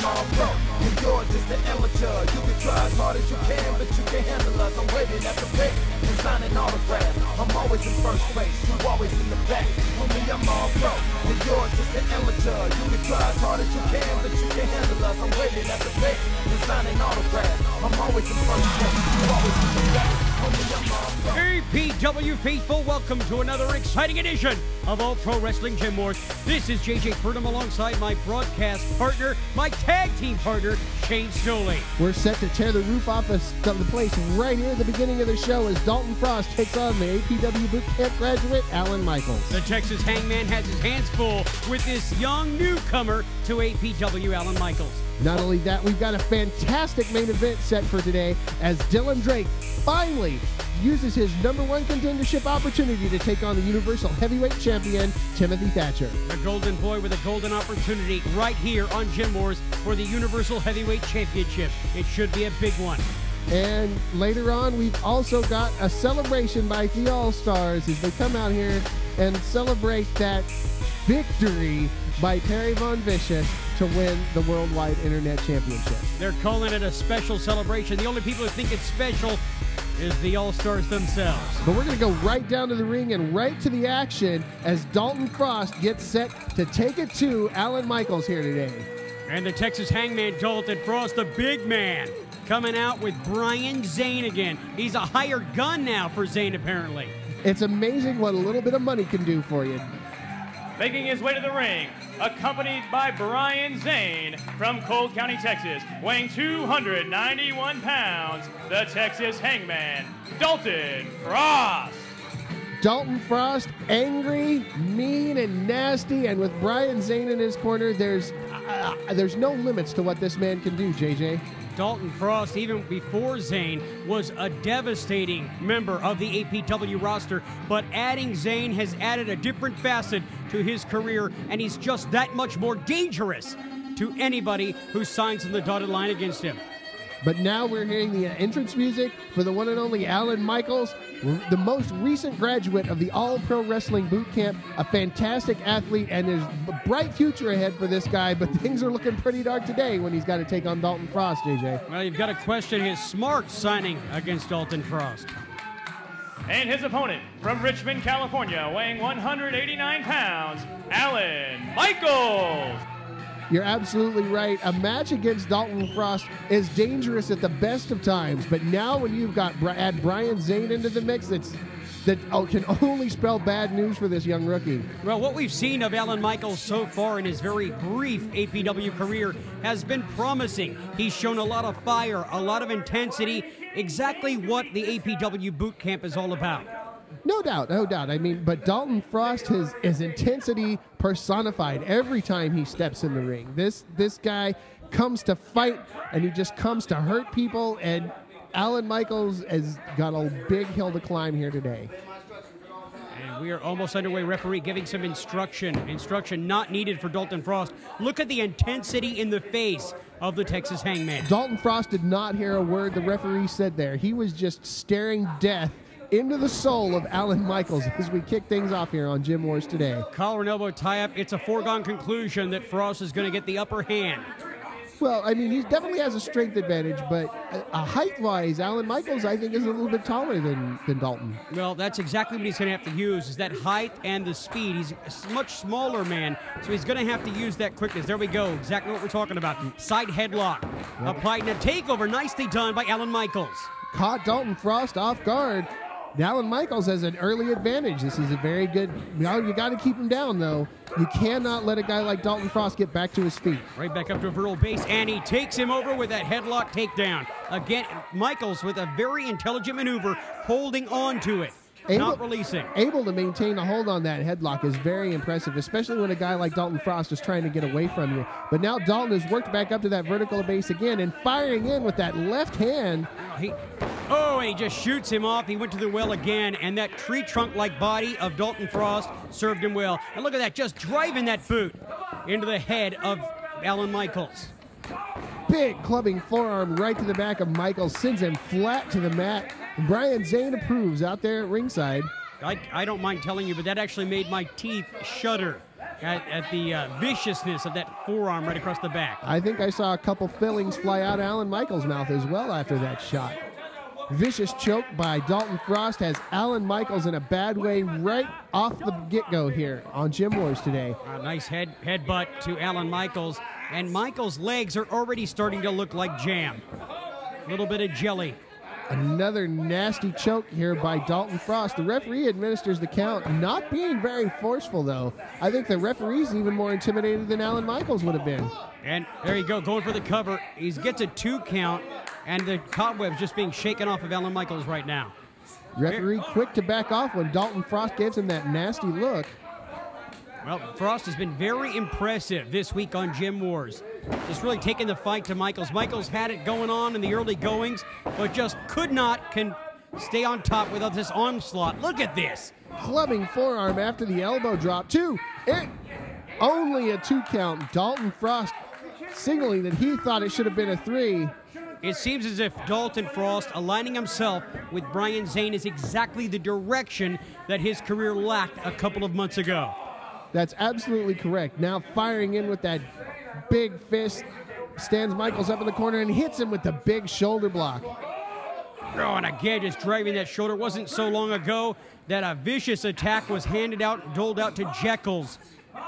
all pro, and you're just an amateur. You can try as hard as you can, but you can't handle us. I'm waiting at the pit and signing autographs. I'm always in first place, you always in the back. For me, I'm all pro, and you're just an amateur. You can try as hard as you can, but you can't handle us. I'm waiting at the pit and signing autographs. I'm always in first place, you always in the back. For me, I'm all pro. APW faithful, welcome to another exciting edition of All Pro Wrestling Gym Wars. This is JJ Purdum alongside my broadcast partner, my tag team partner, Shane Stolli. We're set to tear the roof off of the place right here at the beginning of the show as Dalton Frost takes on the APW Bootcamp graduate, Alan Michaels. The Texas Hangman has his hands full with this young newcomer to APW, Alan Michaels. Not only that, we've got a fantastic main event set for today as Dylan Drake finally uses his #1 contendership opportunity to take on the Universal Heavyweight Champion, Timothy Thatcher. The golden boy with a golden opportunity right here on Gym Wars for the Universal Heavyweight Championship. It should be a big one. And later on, we've also got a celebration by TheallStars as they come out here and celebrate that victory by Terry Von Vicious to win the Worldwide Internet Championship. They're calling it a special celebration. The only people who think it's special is the All-Stars themselves. But we're going to go right down to the ring and right to the action as Dalton Frost gets set to take it to Alan Michaels here today. And the Texas Hangman, Dalton Frost, the big man, coming out with Brian Zane again. He's a hired gun now for Zane, apparently. It's amazing what a little bit of money can do for you. Making his way to the ring, accompanied by Brian Zane from Cold County, Texas, weighing 291 pounds, the Texas Hangman, Dalton Frost. Dalton Frost, angry, mean, and nasty, and with Brian Zane in his corner, there's no limits to what this man can do, JJ. Dalton Frost, even before Zane, was a devastating member of the APW roster, but adding Zane has added a different facet to his career, and he's just that much more dangerous to anybody who signs on the dotted line against him. But now we're hearing the entrance music for the one and only Alan Michaels, the most recent graduate of the All Pro Wrestling Bootcamp, a fantastic athlete, and there's a bright future ahead for this guy, but things are looking pretty dark today when he's got to take on Dalton Frost, JJ. Well, you've got to question his smarts signing against Dalton Frost. And his opponent from Richmond, California, weighing 189 pounds, Alan Michaels. You're absolutely right. A match against Dalton Frost is dangerous at the best of times, but now when you've got add Brian Zane into the mix, that can only spell bad news for this young rookie. Well, what we've seen of Alan Michaels so far in his very brief APW career has been promising. He's shown a lot of fire, a lot of intensity, exactly what the APW Bootcamp is all about. No doubt, no doubt. I mean, but Dalton Frost is intensity personified every time he steps in the ring. This guy comes to fight, and he just comes to hurt people, and Alan Michaels has got a big hill to climb here today. And we are almost underway. Referee giving some instruction not needed for Dalton Frost. Look at the intensity in the face of the Texas Hangman. Dalton Frost did not hear a word the referee said there. He was just staring death into the soul of Alan Michaels as we kick things off here on Gym Wars today. Collar and elbow tie-up. It's a foregone conclusion that Frost is going to get the upper hand. Well, I mean, he definitely has a strength advantage, but height-wise, Alan Michaels, I think, is a little bit taller than Dalton. Well, that's exactly what he's going to have to use, is that height and the speed. He's a much smaller man, so he's going to have to use that quickness. There we go, exactly what we're talking about. Side headlock. Yep. Applied in a takeover, nicely done by Alan Michaels. Caught Dalton Frost off guard. Alan Michaels has an early advantage. This is a very good, you got to keep him down, though. You cannot let a guy like Dalton Frost get back to his feet. Right back up to a vertical base, and he takes him over with that headlock takedown. Again, Michaels with a very intelligent maneuver, holding on to it, not releasing. Able to maintain a hold on that headlock is very impressive, especially when a guy like Dalton Frost is trying to get away from you. But now Dalton has worked back up to that vertical base again and firing in with that left hand. And he just shoots him off. He went to the well again, and that tree trunk-like body of Dalton Frost served him well. And look at that, just driving that boot into the head of Alan Michaels. Big clubbing forearm right to the back of Michaels, sends him flat to the mat. Brian Zane approves out there at ringside. I don't mind telling you, but that actually made my teeth shudder at the viciousness of that forearm right across the back. I think I saw a couple fillings fly out of Alan Michaels' mouth as well after that shot. Vicious choke by Dalton Frost has Alan Michaels in a bad way right off the get-go here on Gym Wars today. A nice headbutt to Alan Michaels, and Michaels' legs are already starting to look like jam. A little bit of jelly. Another nasty choke here by Dalton Frost. The referee administers the count, not being very forceful, though. I think the referee's even more intimidated than Alan Michaels would have been. And there you go, going for the cover. He gets a 2 count, and the cobweb's just being shaken off of Alan Michaels right now. Referee quick to back off when Dalton Frost gives him that nasty look. Well, Frost has been very impressive this week on Gym Wars. Just really taking the fight to Michaels. Michaels had it going on in the early goings, but just could not stay on top without this onslaught. Look at this. Clubbing forearm after the elbow drop. 2. Only a 2 count. Dalton Frost signaling that he thought it should have been a 3. It seems as if Dalton Frost aligning himself with Brian Zane is exactly the direction that his career lacked a couple of months ago. That's absolutely correct. Now firing in with that big fist, stands Michaels up in the corner and hits him with the big shoulder block. Oh, and again, just driving that shoulder. It wasn't so long ago that a vicious attack was doled out to Jekyll's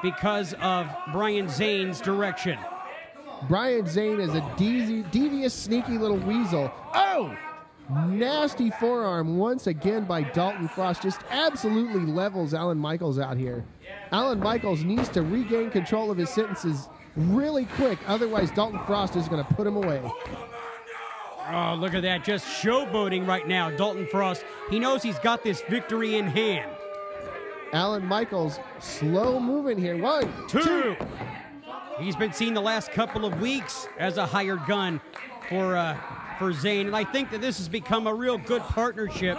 because of Brian Zane's direction. Brian Zane is a devious, sneaky little weasel. Oh! Nasty forearm once again by Dalton Frost. Just absolutely levels Alan Michaels out here. Alan Michaels needs to regain control of his sentences really quick. Otherwise, Dalton Frost is going to put him away. Oh, look at that. Just showboating right now, Dalton Frost. He knows he's got this victory in hand. Alan Michaels slow moving here. 1, 2. He's been seen the last couple of weeks as a hired gun for Zane, and I think that this has become a real good partnership,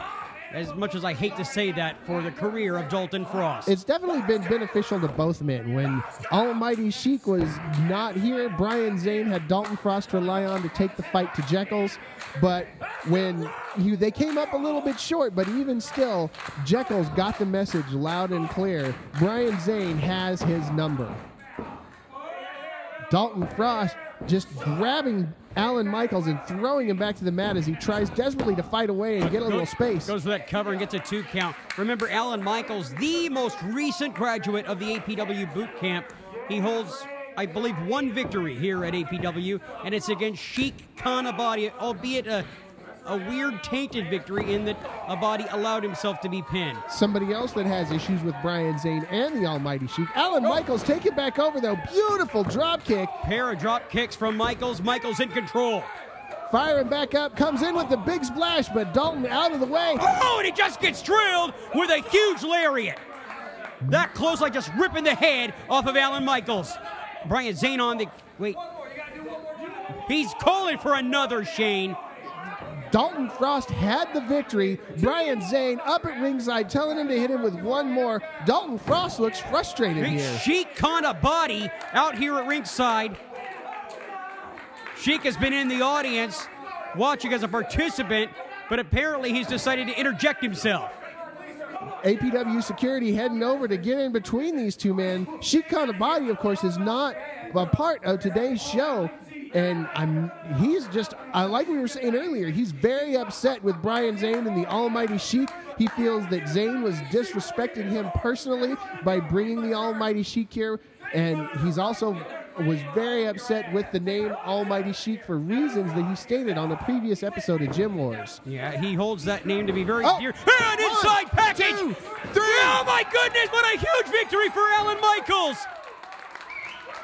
as much as I hate to say that, for the career of Dalton Frost. It's definitely been beneficial to both men. When Almighty Sheik was not here, Brian Zane had Dalton Frost to rely on to take the fight to Jekyll's, but when they came up a little bit short, but even still, Jekyll's got the message loud and clear. Brian Zane has his number. Dalton Frost just grabbing Alan Michaels and throwing him back to the mat as he tries desperately to fight away and get a little space. Goes for that cover and gets a 2 count. Remember, Alan Michaels, the most recent graduate of the APW Bootcamp. He holds, I believe, 1 victory here at APW, and it's against Sheik Khan Abadi, albeit a weird tainted victory in that Abadi allowed himself to be pinned. Somebody else that has issues with Brian Zane and the Almighty Sheik. Alan Michaels take it back over, though. Beautiful drop kick. Pair of drop kicks from Michaels. Michaels in control. Firing back up, comes in with the big splash, but Dalton out of the way. Oh, and he just gets drilled with a huge lariat. That close, like just ripping the head off of Alan Michaels. Brian Zane on the, wait. He's calling for another, Shane. Dalton Frost had the victory. Brian Zane up at ringside telling him to hit him with 1 more. Dalton Frost looks frustrated here. Sheik Khan Abadi out here at ringside. Sheik has been in the audience watching as a participant, but apparently he's decided to interject himself. APW security heading over to get in between these 2 men. Sheik Khan Abadi, of course, is not a part of today's show. And he's just, like we were saying earlier, he's very upset with Brian Zane and the Almighty Sheik. He feels that Zane was disrespecting him personally by bringing the Almighty Sheik here. And he's also was very upset with the name Almighty Sheik for reasons that he stated on the previous episode of Gym Wars. Yeah, he holds that name to be very dear. And inside package! 2, 3. Oh my goodness, what a huge victory for Alan Michaels!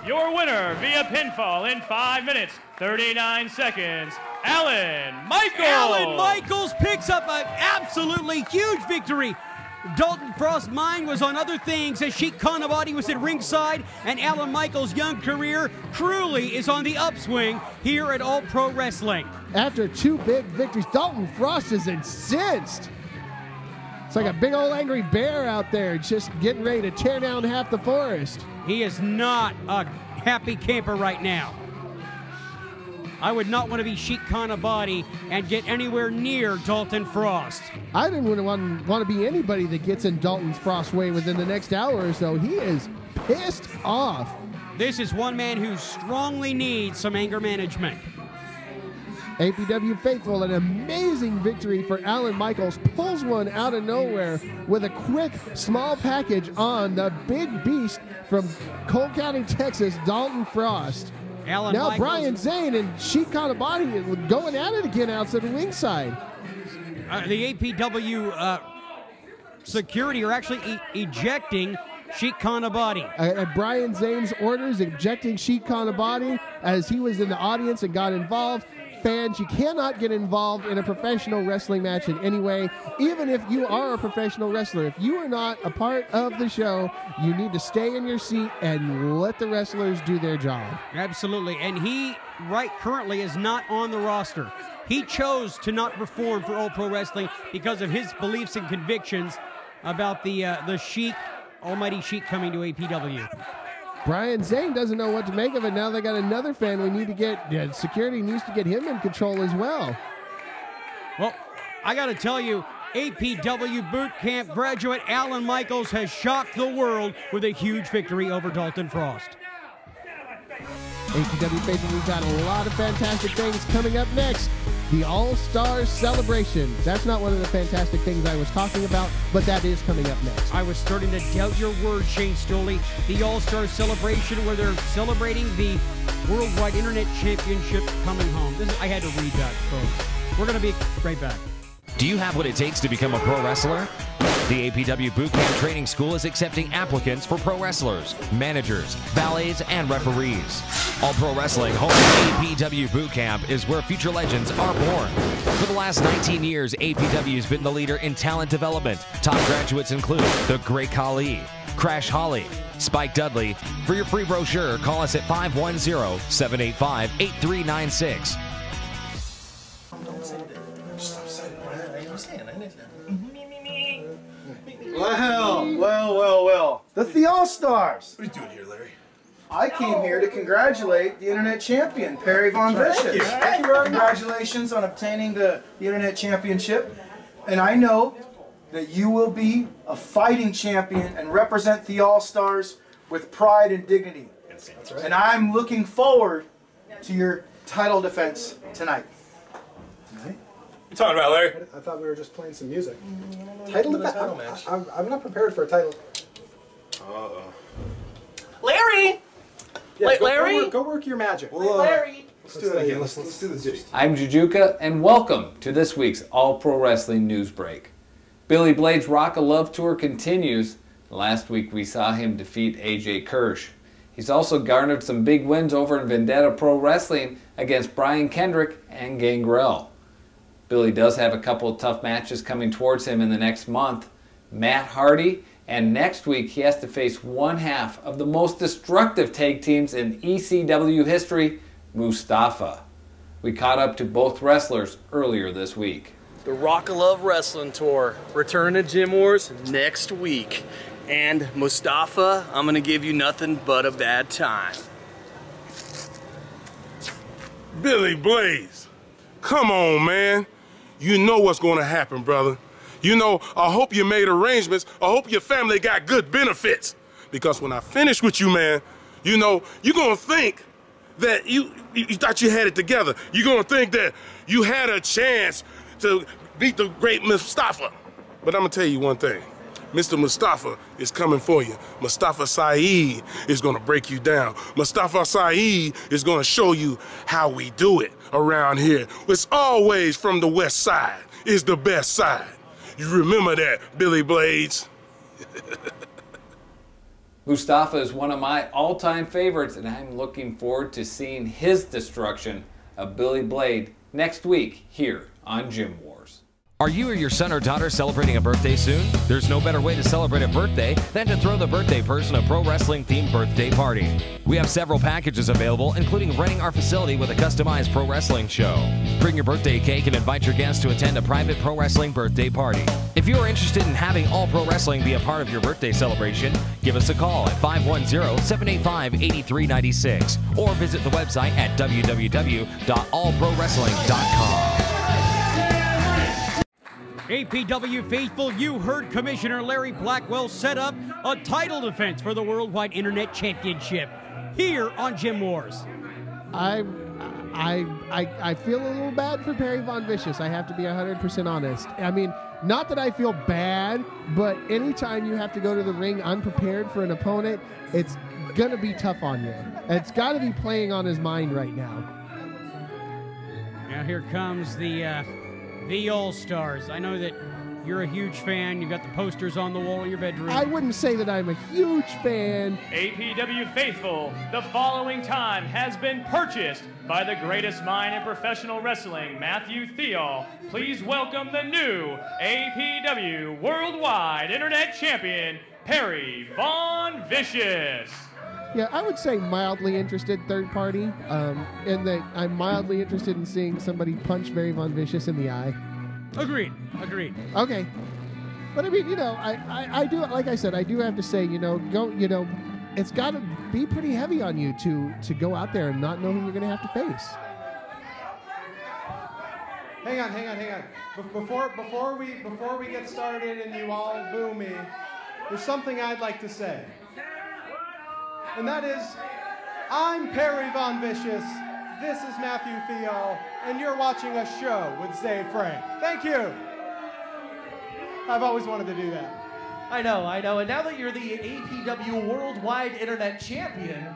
Your winner via pinfall in 5 minutes, 39 seconds, Alan Michaels! Alan Michaels picks up an absolutely huge victory. Dalton Frost's mind was on other things as Sheik Khan Abadi was at ringside, and Alan Michaels' young career truly is on the upswing here at All Pro Wrestling. After 2 big victories, Dalton Frost is incensed. It's like a big old angry bear out there just getting ready to tear down half the forest. He is not a happy camper right now. I would not want to be Sheik Kanabati and get anywhere near Dalton Frost. I didn't want to be anybody that gets in Dalton Frost's way within the next hour or so. He is pissed off. This is one man who strongly needs some anger management. APW faithful, an amazing victory for Alan Michaels, pulls one out of nowhere with a quick, small package on the big beast from Cole County, Texas, Dalton Frost. Alan Now Michaels, Brian Zane and Sheik Kanabati going at it again outside the ringside. The APW security are actually ejecting Sheik Kanabati. At Brian Zane's orders, ejecting Sheik Kanabati as he was in the audience and got involved. Fans, you cannot get involved in a professional wrestling match in any way, even if you are a professional wrestler. If you are not a part of the show, you need to stay in your seat and let the wrestlers do their job. Absolutely, and he currently is not on the roster. He chose to not perform for All Pro Wrestling because of his beliefs and convictions about the Sheik, Almighty Sheik, coming to APW. Brian Zane doesn't know what to make of it. Now they got another fan. We need to get, security needs to get him in control as well. Well, I got to tell you, APW Boot Camp graduate Alan Michaels has shocked the world with a huge victory over Dalton Frost. APW faithful, we've got a lot of fantastic things coming up next. The All-Stars Celebration. That's not one of the fantastic things I was talking about, but that is coming up next. I was starting to doubt your word, Shane Stolli. The All-Stars Celebration, where they're celebrating the Worldwide Internet Championship coming home. I had to read that, folks. We're going to be right back. Do you have what it takes to become a pro wrestler? The APW Bootcamp Training School is accepting applicants for pro wrestlers, managers, valets, and referees. All Pro Wrestling home APW Bootcamp is where future legends are born. For the last 19 years, APW has been the leader in talent development. Top graduates include The Great Khali, Crash Holly, Spike Dudley. For your free brochure, call us at 510-785-8396. Well. The TheallStars. What are you doing here, Larry? I came here to congratulate the Internet Champion, Perry Von Vicious. Thank you. Congratulations on obtaining the Internet Championship. And I know that you will be a fighting champion and represent the All-Stars with pride and dignity. That's right. And I'm looking forward to your title defense tonight. What are you talking about, Larry? I thought we were just playing some music. Title match. I'm not prepared for a title. Larry! Yeah, Larry? Go work your magic. Larry! Let's do it again. Let's do the ditty. I'm Jujuka, and welcome to this week's All Pro Wrestling News Break. Billy Blade's Rock of Love Tour continues. Last week we saw him defeat AJ Kirsch. He's also garnered some big wins over in Vendetta Pro Wrestling against Brian Kendrick and Gangrel. Billy does have a couple of tough matches coming towards him in the next month. Matt Hardy, and next week he has to face one half of the most destructive tag teams in ECW history, Mustafa. We caught up to both wrestlers earlier this week. The Rock of Love Wrestling Tour, return to Gym Wars next week. And Mustafa, I'm gonna give you nothing but a bad time. Billy Blaze, come on, man. You know what's going to happen, brother. You know, I hope you made arrangements. I hope your family got good benefits. Because when I finish with you, man, you know, you're going to think that you thought you had it together. You're going to think that you had a chance to beat the great Mustafa. But I'm going to tell you one thing. Mr. Mustafa is coming for you. Mustafa Saeed is going to break you down. Mustafa Saeed is going to show you how we do it around here. It's always from the west side is the best side. You remember that, Billy Blades? Mustafa is one of my all-time favorites, and I'm looking forward to seeing his destruction of Billy Blade next week here on Gym Wars. Are you or your son or daughter celebrating a birthday soon? There's no better way to celebrate a birthday than to throw the birthday person a pro wrestling themed birthday party. We have several packages available, including renting our facility with a customized pro wrestling show. Bring your birthday cake and invite your guests to attend a private pro wrestling birthday party. If you are interested in having All Pro Wrestling be a part of your birthday celebration, give us a call at 510-785-8396 or visit the website at www.allprowrestling.com. APW faithful, you heard Commissioner Larry Blackwell set up a title defense for the Worldwide Internet Championship here on Gym Wars. I feel a little bad for Perry Von Vicious. I have to be 100% honest. I mean, not that I feel bad, but anytime you have to go to the ring unprepared for an opponent, it's gonna be tough on you. It's got to be playing on his mind right now. Now here comes the All-Stars. I know that you're a huge fan. You've got the posters on the wall in your bedroom. I wouldn't say that I'm a huge fan. APW faithful, the following time has been purchased by the greatest mind in professional wrestling, Matthew Theall. Please welcome the new APW Worldwide Internet Champion, Perry Von Vicious. Yeah, I would say mildly interested third party, in that I'm mildly interested in seeing somebody punch Perry Von Vicious in the eye. Agreed. Okay. But I mean, you know, I do, like I said, I do have to say, it's got to be pretty heavy on you to go out there and not know who you're going to have to face. Hang on. Before we get started and you all boo me, there's something I'd like to say. And that is, I'm Perry Von Vicious, this is Matthew Theall, and you're watching a show with Zay Frank. Thank you. I've always wanted to do that. I know. And now that you're the APW Worldwide Internet Champion,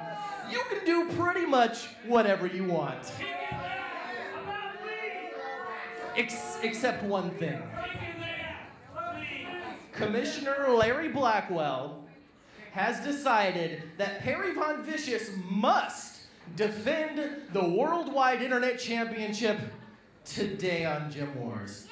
you can do pretty much whatever you want. Except one thing. Commissioner Larry Blackwell has decided that Perry Von Vicious must defend the Worldwide Internet Championship today on Gym Wars.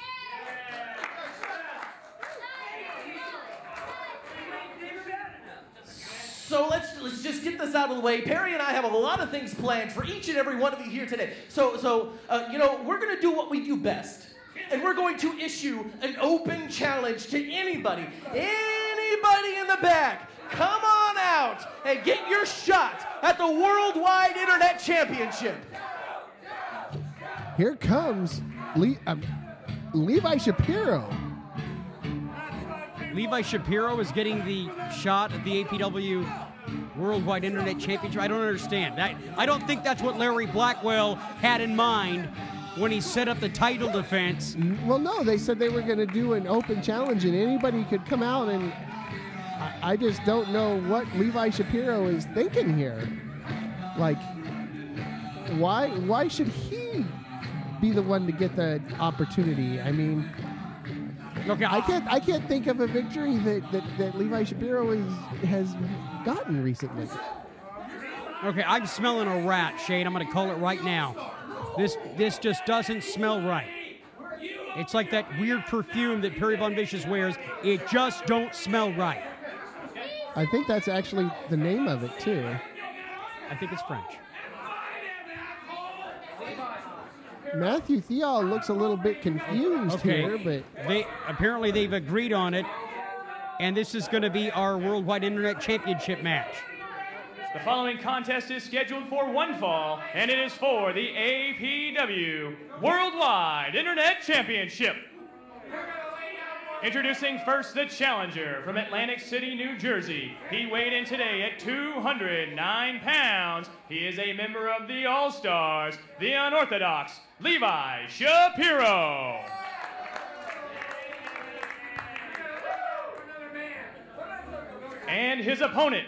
So let's just get this out of the way. Perry and I have a lot of things planned for each and every one of you here today. So we're going to do what we do best. And we're going to issue an open challenge to anybody in the back. Come on out and get your shot at the Worldwide Internet Championship. Here comes Levi Shapiro. Levi Shapiro is getting the shot at the APW Worldwide Internet Championship. I don't understand. I don't think that's what Larry Blackwell had in mind when he set up the title defense. Well, no, they said they were going to do an open challenge and anybody could come out, and I just don't know what Levi Shapiro is thinking here. Like, why should he be the one to get the opportunity? I mean, okay, I can't think of a victory that Levi Shapiro has gotten recently. Okay, I'm smelling a rat, Shane. I'm going to call it right now. This just doesn't smell right. It's like that weird perfume that Perry Von Vicious wears. It just don't smell right. I think that's actually the name of it, too. I think it's French. Matthew Theall looks a little bit confused here, but apparently they've agreed on it, and this is going to be our Worldwide Internet Championship match. The following contest is scheduled for one fall, and it is for the APW Worldwide Internet Championship. Introducing first the challenger from Atlantic City, New Jersey. He weighed in today at 209 pounds. He is a member of the All-Stars, the Unorthodox, Levi Shapiro. And his opponent,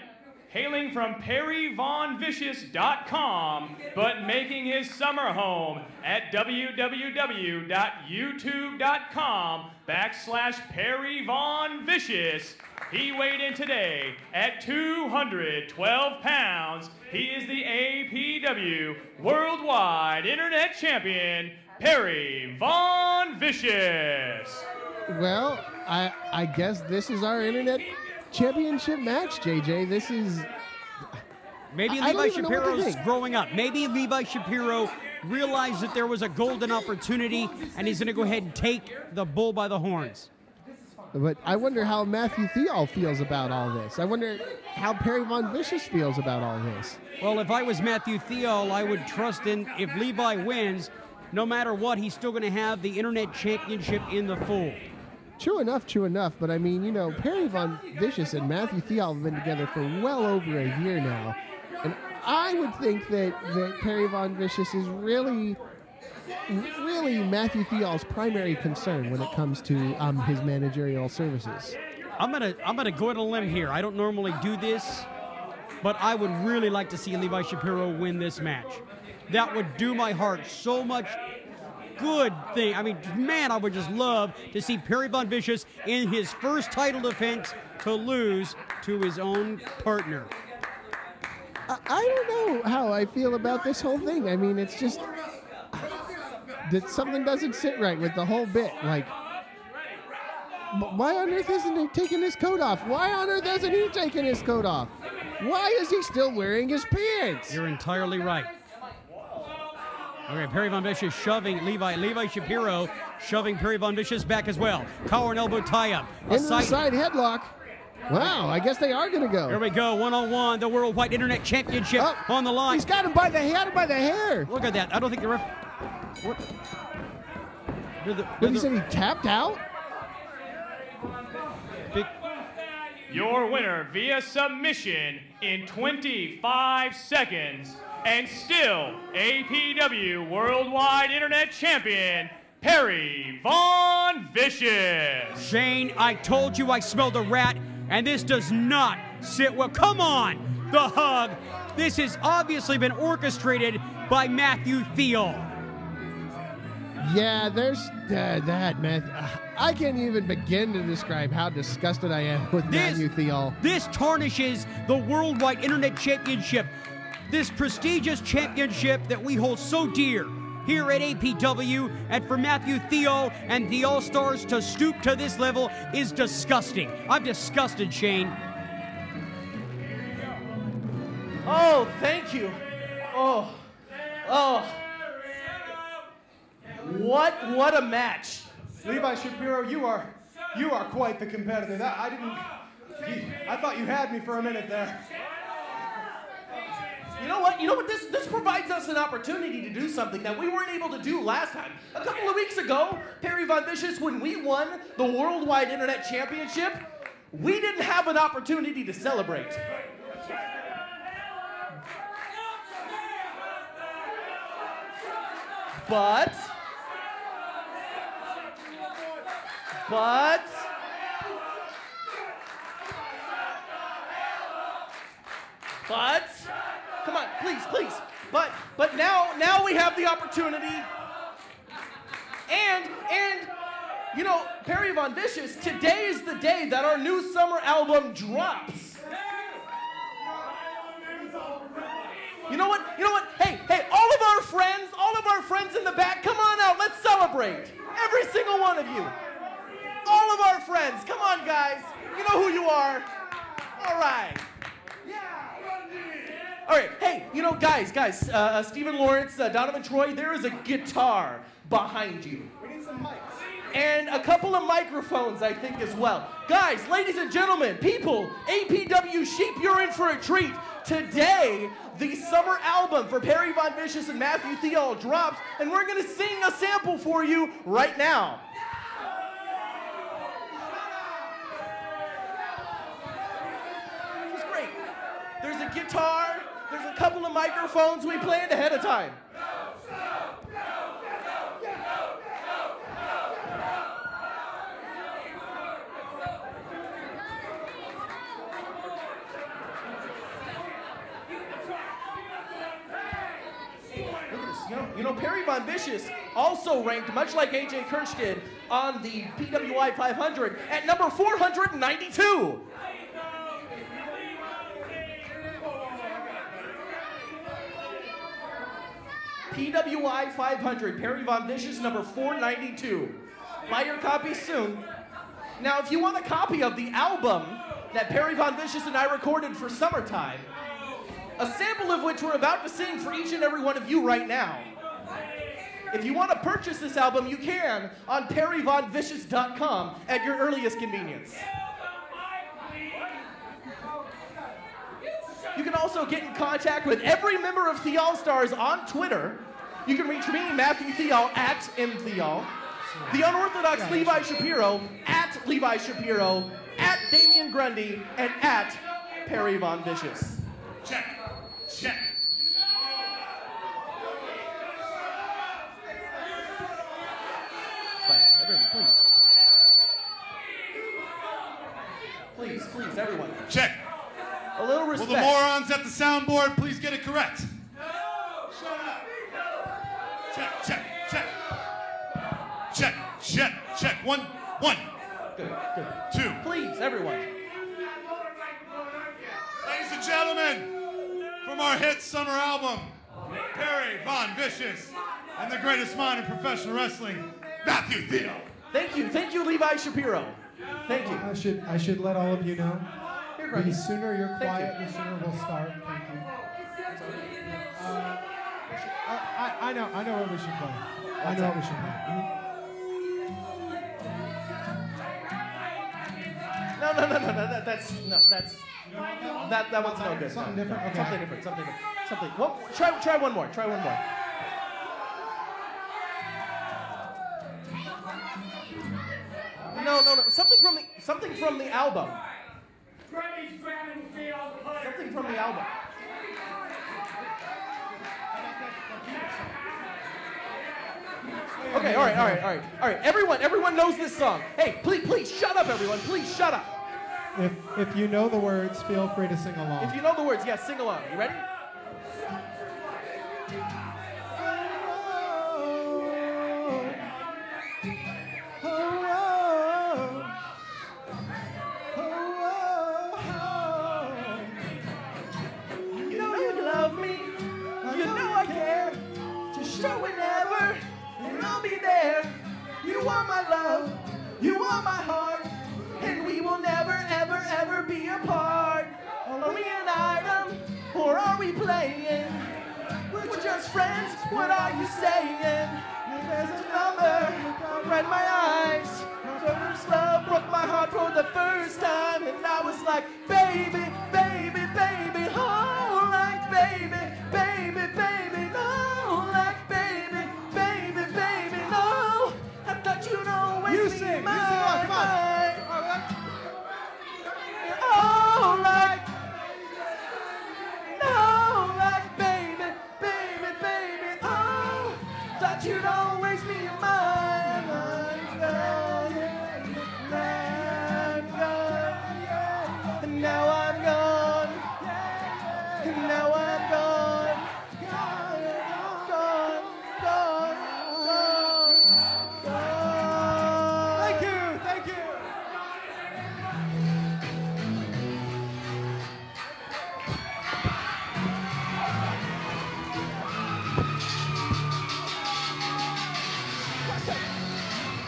hailing from PerryVonVicious.com, but making his summer home at www.youtube.com/Perry Von Vicious. He weighed in today at 212 pounds. He is the APW Worldwide Internet Champion, Perry Von Vicious. Well, I guess this is our internet championship match, JJ. This is... Maybe Levi Shapiro's growing up. Maybe Levi Shapiro realized that there was a golden opportunity, and he's going to go ahead and take the bull by the horns. But I wonder how Matthew Thial feels about all this. I wonder how Perry Von Vicious feels about all this. Well, if I was Matthew Thial, I would trust in, if Levi wins, no matter what, he's still going to have the internet championship in the fold. True enough. But I mean, you know, Perry Von Vicious and Matthew Thial have been together for well over a year now. And I would think that Perry Von Vicious is really Matthew Thial's primary concern when it comes to his managerial services. I'm gonna go on a limb here. I don't normally do this, but I would really like to see Levi Shapiro win this match. That would do my heart so much good thing. I mean, man, I would just love to see Perry Von Vicious in his first title defense to lose to his own partner. I don't know how I feel about this whole thing. I mean, it's just that something doesn't sit right with the whole bit. Like, why on earth isn't he taking his coat off? Why on earth hasn't he taken his coat off? Why is he still wearing his pants? You're entirely right. Okay, Perry Von Vicious shoving Levi Shapiro shoving Perry Von Vicious back as well. Collar and elbow tie-up. Into the side headlock. Wow, I guess they are going to go. Here we go, one-on-one, the Worldwide Internet Championship on the line. He's got him by the hair. Look at that. I don't think the ref... What? He said he tapped out? Your winner via submission in 25 seconds, and still APW Worldwide Internet Champion, Perry Von Vicious. Shane, I told you I smelled a rat, and this does not sit well. Come on, the hug. This has obviously been orchestrated by Matthew Thial. Yeah, there's that, man. I can't even begin to describe how disgusted I am with Matthew Thial. This tarnishes the Worldwide Internet Championship, this prestigious championship that we hold so dear here at APW, and for Matthew Thial and the All-Stars to stoop to this level is disgusting. I'm disgusted, Shane. Oh, thank you. Oh. What a match. Levi Shapiro, you are quite the competitor. I thought you had me for a minute there. You know what? This provides us an opportunity to do something that we weren't able to do last time. A couple of weeks ago, Perry Von Vicious, when we won the Worldwide Internet Championship, we didn't have an opportunity to celebrate. But come on, please. But now we have the opportunity. And you know, Perry Von Vicious, today is the day that our new summer album drops. You know what? Hey, all of our friends in the back, come on out, let's celebrate. Every single one of you. All of our friends, come on guys. You know who you are. All right. All right, hey, you know, guys, Stephen Lawrence, Donovan Troy, there is a guitar behind you. We need some mics. And a couple of microphones, I think, as well. Guys, ladies and gentlemen, people, APW Sheep, you're in for a treat. Today, the summer album for Perry Von Vicious and Matthew Thial drops, and we're going to sing a sample for you right now. This is great. There's a guitar. There's a couple of microphones we planned ahead of time. You know, Perry Von Vicious also ranked, much like AJ Kirsch did, on the PWI 500 at number 492. PWI 500, Perry Von Vicious, number 492. Buy your copy soon. Now, if you want a copy of the album that Perry Von Vicious and I recorded for Summertime, a sample of which we're about to sing for each and every one of you right now, if you want to purchase this album, you can on perryvonvicious.com at your earliest convenience. You can also get in contact with every member of the AllStars on Twitter. You can reach me, Matthew Theall, at mtheall. The Unorthodox Levi Shapiro, at Levi Shapiro, at Damien Grundy, and at Perry Von Vicious. Check. Check. Everyone, please. Please, everyone. Check. A little respect. Will the morons at the soundboard please get it correct? Shut up. Check. Check. One. Good. Two. Please, everyone. Ladies and gentlemen, from our hit summer album, Perry Von Vicious and the greatest mind in professional wrestling, Matthew Theall. Thank you, Levi Shapiro. Thank you. I should let all of you know. Here, The sooner you're quiet, the sooner we'll start. Thank you. I know what we should play. I know what we should play. No. That one's no good. Something different. Okay. Something different. Well, try one more. No. Something from the album. Something from the album. Okay, all right. Everyone knows this song. Hey, please shut up, everyone. Please shut up. If you know the words, feel free to sing along. If you know the words, yes, sing along. You ready? You know you love me. You know I care. Just show whenever, and I'll be there. You are my love. You are my heart. And we will never, ever be apart. Are we an item, or are we playing? We're just friends, what are you saying? There's a number, right in my eyes. First love broke my heart for the first time. And I was like, baby, oh, like baby, no, like baby, no. I thought you'd always be mine. Come on. Oh, like, no, like, baby, oh, thought you'd always be mine. I'm gone, and now I'm gone, Thank you.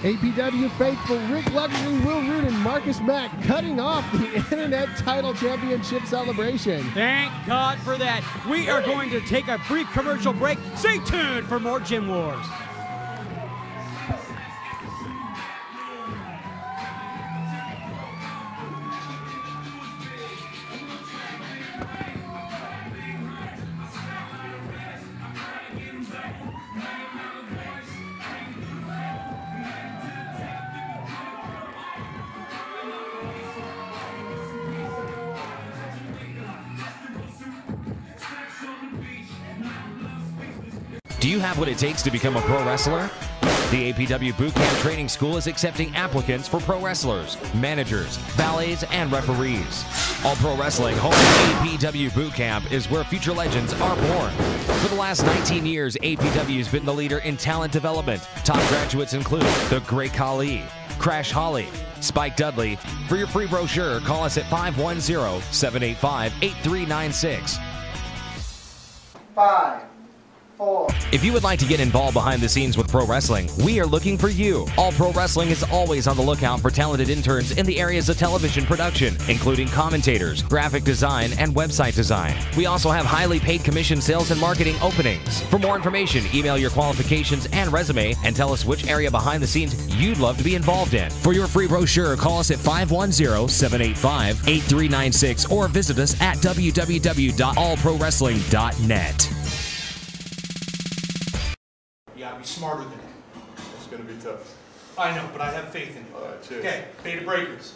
APW faithful Rik Luxury, Will Root, and Marcus Mack cutting off the Internet Title Championship celebration. Thank God for that. We are going to take a brief commercial break. Stay tuned for more Gym Wars. Do you have what it takes to become a pro wrestler? The APW BOOTCAMP Training School is accepting applicants for pro wrestlers, managers, valets, and referees. All Pro Wrestling home APW BOOTCAMP is where future legends are born. For the last 19 years, APW has been the leader in talent development. Top graduates include The Great Khali, Crash Holly, Spike Dudley. For your free brochure, call us at 510-785-8396. 5, If you would like to get involved behind the scenes with pro wrestling, we are looking for you. All Pro Wrestling is always on the lookout for talented interns in the areas of television production, including commentators, graphic design, and website design. We also have highly paid commission sales and marketing openings. For more information, email your qualifications and resume and tell us which area behind the scenes you'd love to be involved in. For your free brochure, call us at 510-785-8396 or visit us at www.allprowrestling.net. You gotta be smarter than him. It's gonna be tough. I know, but I have faith in you. All right, cheers. Okay, beta breakers.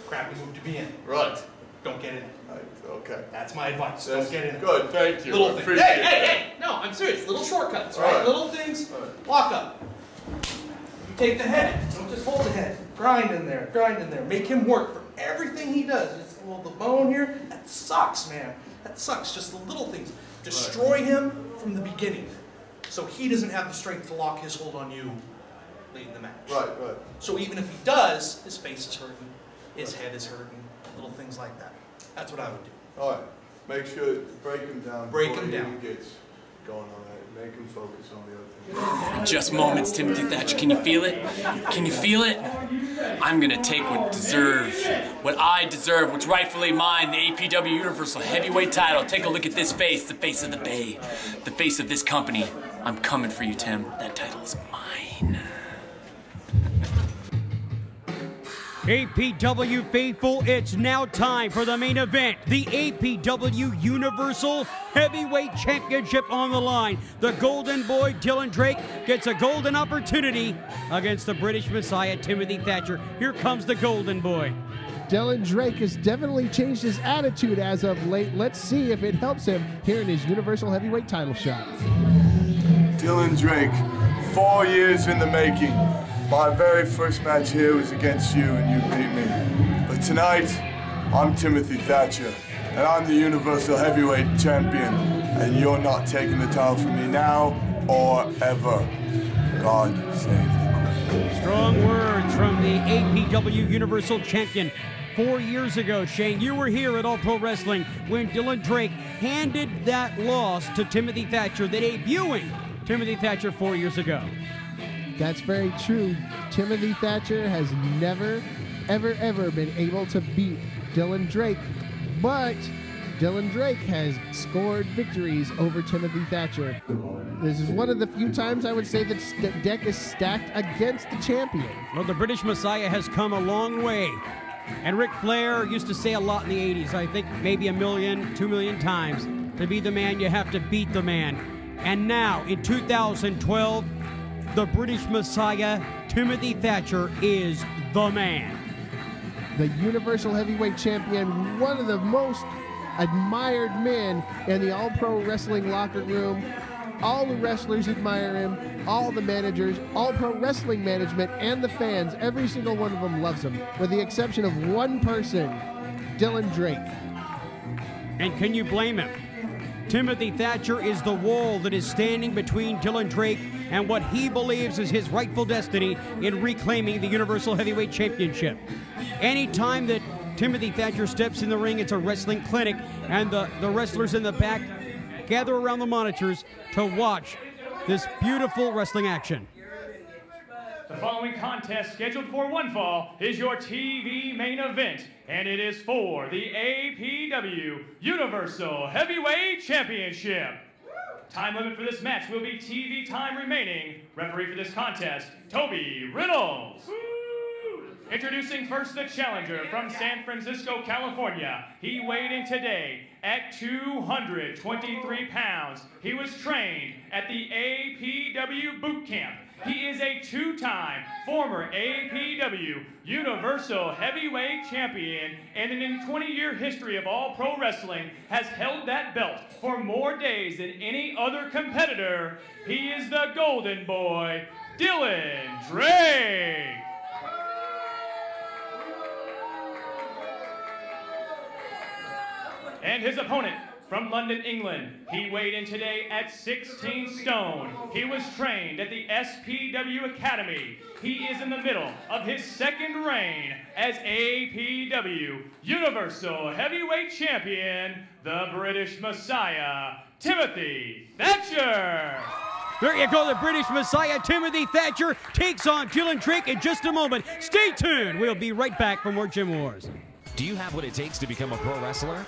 Crappy move to be in. Right. Don't get in. Right, okay. That's my advice. Don't get in. Good, thank you. Little things. Hey! No, I'm serious. Little shortcuts, right? Little things. Walk up. You take the head. Don't just hold the head. Grind in there. Grind in there. Make him work for everything he does. Just the bone here. That sucks, man. That sucks. Just the little things. Destroy him from the beginning, so he doesn't have the strength to lock his hold on you late in the match. Right. So even if he does, his face is hurting, his head is hurting, little things like that. That's what I would do. All right. Make sure to break him down. Break him before down. He gets going on that. Make him focus on the other things. Just moments, Timothy Thatcher. Can you feel it? Can you feel it? I'm gonna take what I deserve, what's rightfully mine, the APW Universal Heavyweight title. Take a look at this face, the face of the Bay, the face of this company. I'm coming for you, Tim. That title is mine. APW faithful, it's now time for the main event. The APW Universal Heavyweight Championship on the line. The Golden Boy, Dylan Drake, gets a golden opportunity against the British Messiah, Timothy Thatcher. Here comes the Golden Boy. Dylan Drake has definitely changed his attitude as of late. Let's see if it helps him here in his Universal Heavyweight title shot. Dylan Drake, 4 years in the making. My very first match here was against you and you beat me. But tonight, I'm Timothy Thatcher, and I'm the Universal Heavyweight Champion, and you're not taking the title from me now or ever. God save the Queen. Strong words from the APW Universal Champion. 4 years ago, Shane, you were here at All Pro Wrestling when Dylan Drake handed that loss to Timothy Thatcher, the debuting Timothy Thatcher 4 years ago. That's very true. Timothy Thatcher has never, ever been able to beat Dylan Drake, but Dylan Drake has scored victories over Timothy Thatcher. This is one of the few times I would say that the deck is stacked against the champion. Well, the British Messiah has come a long way. And Ric Flair used to say a lot in the 80s, I think maybe 1 million, 2 million times, to be the man, you have to beat the man. And now, in 2012, the British Messiah, Timothy Thatcher, is the man. The Universal Heavyweight Champion, one of the most admired men in the All Pro Wrestling locker room. All the wrestlers admire him, all the managers, All Pro Wrestling management, and the fans. Every single one of them loves him, with the exception of one person, Dylan Drake. And can you blame him? Timothy Thatcher is the wall that is standing between Dylan Drake and what he believes is his rightful destiny in reclaiming the Universal Heavyweight Championship. Anytime that Timothy Thatcher steps in the ring, it's a wrestling clinic, and the wrestlers in the back gather around the monitors to watch this beautiful wrestling action. The following contest, scheduled for one fall, is your TV main event, and it is for the APW Universal Heavyweight Championship. Time limit for this match will be TV time remaining. Referee for this contest, Toby Reynolds. Introducing first the challenger from San Francisco, California. He weighed in today at 223 pounds. He was trained at the APW BOOTCAMP. He is a two-time former APW Universal Heavyweight Champion, and in a 20-year history of All Pro Wrestling has held that belt for more days than any other competitor. He is the Golden Boy, Dylan Drake. And his opponent from London, England. He weighed in today at 16 stone. He was trained at the SPW Academy. He is in the middle of his second reign as APW Universal Heavyweight Champion, the British Messiah, Timothy Thatcher. There you go, the British Messiah, Timothy Thatcher, takes on Dylan Drake in just a moment. Stay tuned. We'll be right back for more Gym Wars. Do you have what it takes to become a pro wrestler?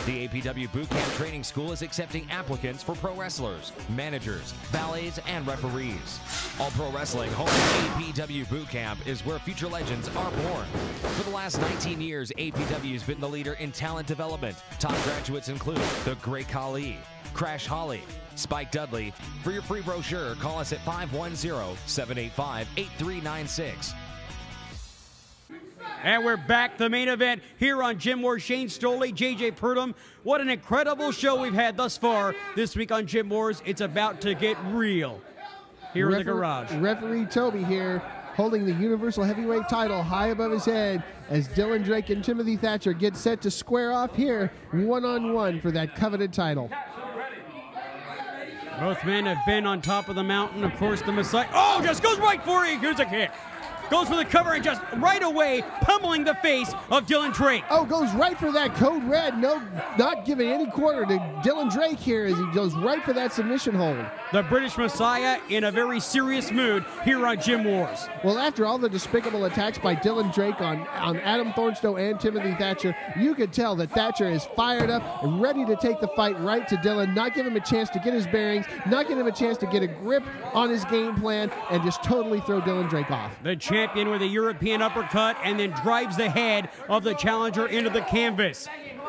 The APW Bootcamp Training School is accepting applicants for pro wrestlers, managers, valets, and referees. All Pro Wrestling home APW Bootcamp is where future legends are born. For the last 19 years, APW has been the leader in talent development. Top graduates include the Great Khali, Crash Holly, Spike Dudley. For your free brochure, call us at 510-785-8396. And we're back, the main event here on Gym Wars. Shane Stolli, JJ Purdum. What an incredible show we've had thus far this week on Gym Wars. It's about to get real here in the garage. Referee Toby here, holding the Universal Heavyweight title high above his head as Dylan Drake and Timothy Thatcher get set to square off here one-on-one for that coveted title. Both men have been on top of the mountain. Of course, the Messiah. Oh, just goes right for it. Here's a kick. Goes for the cover and just right away pummeling the face of Dylan Drake. Oh, goes right for that code red. No, not giving any quarter to Dylan Drake here as he goes right for that submission hold. The British Messiah in a very serious mood here on Gym Wars. Well, after all the despicable attacks by Dylan Drake on Adam Thornstowe and Timothy Thatcher, you could tell that Thatcher is fired up and ready to take the fight right to Dylan, not give him a chance to get his bearings, not give him a chance to get a grip on his game plan, and just totally throw Dylan Drake off. The champion with a European uppercut and then drives the head of the challenger into the canvas.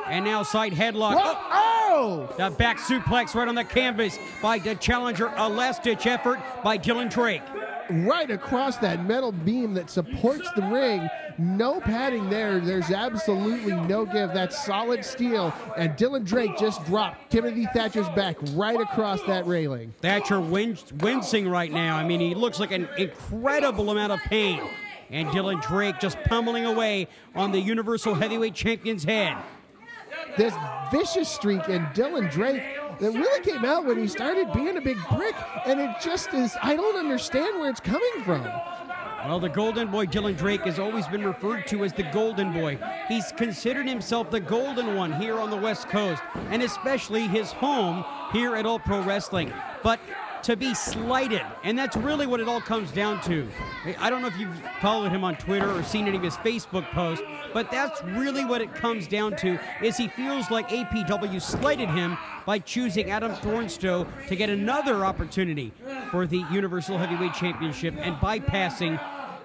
And now side headlock. Oh! The back suplex right on the canvas by the challenger. A last-ditch effort by Dylan Drake. Right across that metal beam that supports the ring. No padding there. There's absolutely no give. That's solid steel. And Dylan Drake just dropped Timothy Thatcher's back right across that railing. Thatcher wincing right now. I mean, he looks like an incredible amount of pain. And Dylan Drake just pummeling away on the Universal Heavyweight Champion's head. This vicious streak in Dylan Drake that really came out when he started being a big brick, and it just is, I don't understand where it's coming from. Well, the Golden Boy Dylan Drake has always been referred to as the Golden Boy. He's considered himself the Golden One here on the West Coast, and especially his home here at All Pro Wrestling. But to be slighted, and that's really what it all comes down to. I don't know if you've followed him on Twitter or seen any of his Facebook posts, but that's really what it comes down to, is he feels like APW slighted him by choosing Adam Thornstowe to get another opportunity for the Universal Heavyweight Championship and bypassing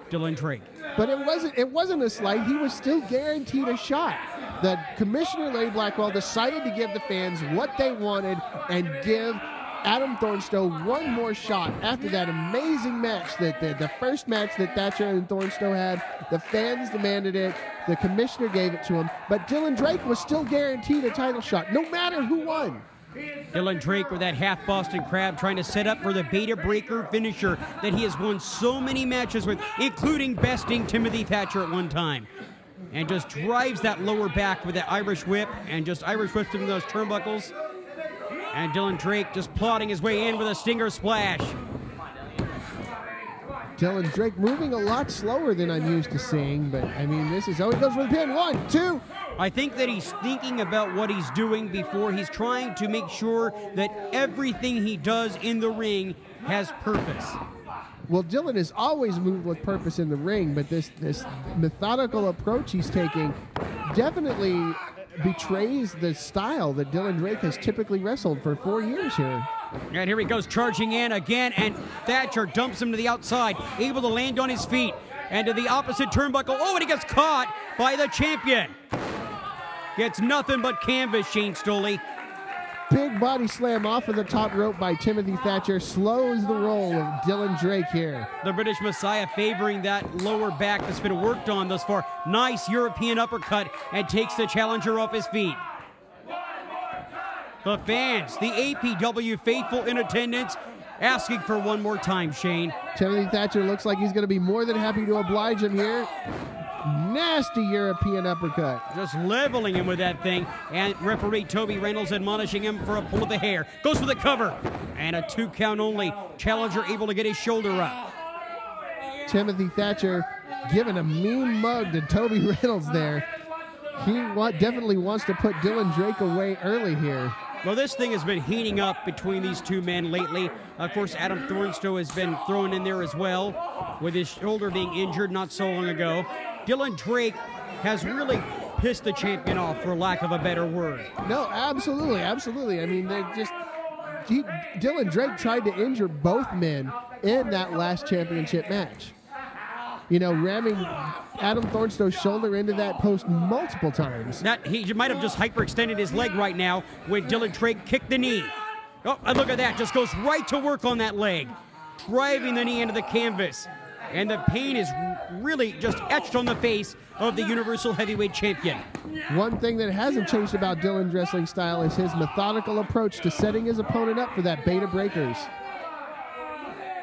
Dylan Drake. But it wasn't a slight. He was still guaranteed a shot. The commissioner, Larry Blackwell, decided to give the fans what they wanted and give Adam Thornstowe one more shot after that amazing match, that the first match that Thatcher and Thornstowe had. The fans demanded it. The commissioner gave it to him. But Dylan Drake was still guaranteed a title shot, no matter who won. Dylan Drake with that half Boston Crab trying to set up for the Beta Breaker finisher that he has won so many matches with, including besting Timothy Thatcher at one time. And just drives that lower back with that Irish whip and just Irish whips him in those turnbuckles. And Dylan Drake just plodding his way in with a stinger splash. Dylan Drake moving a lot slower than I'm used to seeing, but I mean, this is, oh, he goes for the pin. 1, 2. I think that he's thinking about what he's doing before. He's trying to make sure that everything he does in the ring has purpose. Well, Dylan has always moved with purpose in the ring, but this methodical approach he's taking definitely betrays the style that Dylan Drake has typically wrestled for 4 years here. And here he goes charging in again, and Thatcher dumps him to the outside, able to land on his feet, and to the opposite turnbuckle. Oh, and he gets caught by the champion. Gets nothing but canvas, Shane Stolli. Big body slam off of the top rope by Timothy Thatcher slows the roll of Dylan Drake here. The British Messiah favoring that lower back that's been worked on thus far. Nice European uppercut and takes the challenger off his feet. The fans, the APW faithful in attendance, asking for one more time, Shane. Timothy Thatcher looks like he's going to be more than happy to oblige him here. Nasty European uppercut. Just leveling him with that thing. And referee Toby Reynolds admonishing him for a pull of the hair. Goes for the cover. And a 2 count only. Challenger able to get his shoulder up. Timothy Thatcher giving a mean mug to Toby Reynolds there. He definitely wants to put Dylan Drake away early here. Well, this thing has been heating up between these two men lately. Of course, Adam Thornstowe has been thrown in there as well, with his shoulder being injured not so long ago. Dylan Drake has really pissed the champion off, for lack of a better word. No, absolutely, absolutely. I mean, Dylan Drake tried to injure both men in that last championship match. You know, ramming Adam Thornstowe's shoulder into that post multiple times. He might have just hyperextended his leg right now when Dylan Drake kicked the knee. Oh, and look at that, just goes right to work on that leg, driving the knee into the canvas. And the pain is really just etched on the face of the Universal Heavyweight Champion. One thing that hasn't changed about Dylan's wrestling style is his methodical approach to setting his opponent up for that beta breakers.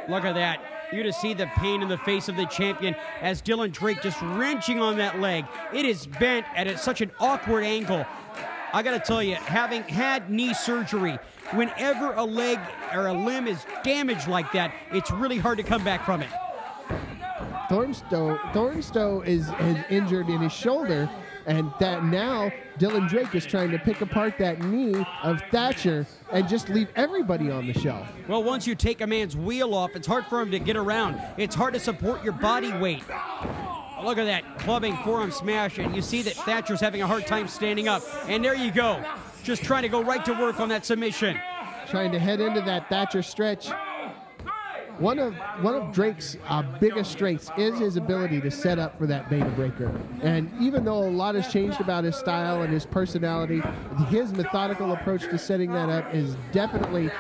Look at that. You just see the pain in the face of the champion as Dylan Drake just wrenching on that leg. It is bent at such an awkward angle. I gotta tell you, having had knee surgery, whenever a leg or a limb is damaged like that, it's really hard to come back from it. Thornstowe is injured in his shoulder, and that now Dylan Drake is trying to pick apart that knee of Thatcher and just leave everybody on the shelf. Well, once you take a man's wheel off, it's hard for him to get around. It's hard to support your body weight. Look at that clubbing forearm smash, and you see that Thatcher's having a hard time standing up. And there you go, just trying to go right to work on that submission. Trying to head into that Thatcher stretch. One of Drake's biggest strengths is his ability to set up for that beta breaker. And even though a lot has changed about his style and his personality, his methodical approach to setting that up is definitely